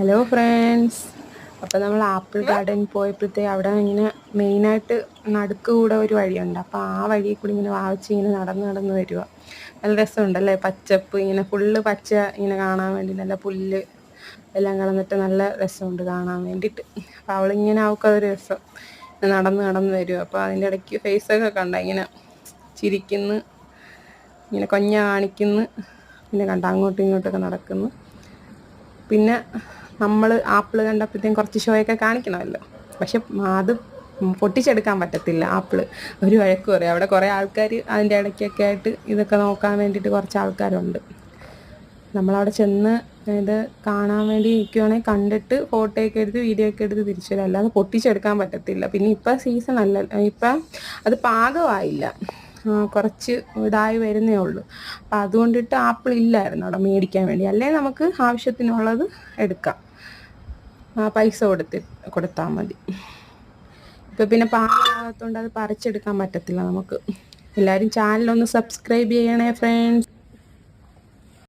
Hello friends. അപ്പോൾ നമ്മൾ apple garden പോയപ്പോഴത്തേ അവിടെ ഇങ്ങനെ മെയിനായിട്ട് നടുക്ക് കൂടെ ഒരു വഴിയുണ്ട്. അപ്പോൾ ആ വഴിയിൽ കൂടി ഇങ്ങനെ വാവിച്ച് ഇങ്ങനെ നടന്ന് വരിക. നല്ല രസമുണ്ടല്ലേ, പച്ചപ്പ് ഇങ്ങനെ ഫുള്ള് പച്ച ഇങ്ങനെ കാണാൻ വേണ്ടി, നല്ല പുല്ല് എല്ലാം കളന്നിട്ട് നല്ല രസമുണ്ട് കാണാൻ വേണ്ടിയിട്ട്. അപ്പോൾ അവളിങ്ങനെ അവൾക്കതൊരു രസം നടന്ന് വരിക. അപ്പോൾ അതിൻ്റെ ഇടയ്ക്ക് ഫേസൊക്കെ കണ്ട ഇങ്ങനെ ചിരിക്കുന്നു, ഇങ്ങനെ കൊഞ്ഞ കാണിക്കുന്നു, പിന്നെ കണ്ട അങ്ങോട്ടും ഇങ്ങോട്ടൊക്കെ നടക്കുന്നു. പിന്നെ നമ്മൾ ആപ്പിൾ കണ്ടപ്പോഴത്തേക്കും കുറച്ച് ഷോയൊക്കെ കാണിക്കണമല്ലോ, പക്ഷെ അത് പൊട്ടിച്ചെടുക്കാൻ പറ്റത്തില്ല. ആപ്പിൾ ഒരു വഴക്ക് പറയും. അവിടെ കുറേ ആൾക്കാർ അതിൻ്റെ ഇടയ്ക്കൊക്കെ ആയിട്ട് ഇതൊക്കെ നോക്കാൻ വേണ്ടിയിട്ട് കുറച്ച് ആൾക്കാരുണ്ട്. നമ്മളവിടെ ചെന്ന് ഇത് കാണാൻ വേണ്ടി നിൽക്കുവാണെങ്കിൽ കണ്ടിട്ട് ഫോട്ടോയൊക്കെ എടുത്ത് വീഡിയോ ഒക്കെ എടുത്ത് തിരിച്ചു വരും, അല്ലാതെ പൊട്ടിച്ചെടുക്കാൻ പറ്റത്തില്ല. പിന്നെ ഇപ്പം സീസൺ അല്ല, ഇപ്പം അത് പാകമായില്ല, കുറച്ച് ഇതായി വരുന്നേ ഉള്ളൂ. അപ്പം അതുകൊണ്ടിട്ട് ആപ്പിൾ ഇല്ലായിരുന്നു അവിടെ മേടിക്കാൻ വേണ്ടി. അല്ലെങ്കിൽ നമുക്ക് ആവശ്യത്തിനുള്ളത് എടുക്കാം, പൈസ കൊടുത്താൽ മതി. ഇപ്പം പിന്നെ പാകമാകാത്തതുകൊണ്ട് അത് പറിച്ചെടുക്കാൻ പറ്റത്തില്ല നമുക്ക്. എല്ലാവരും ചാനലൊന്ന് സബ്സ്ക്രൈബ് ചെയ്യണേ ഫ്രണ്ട്സ്.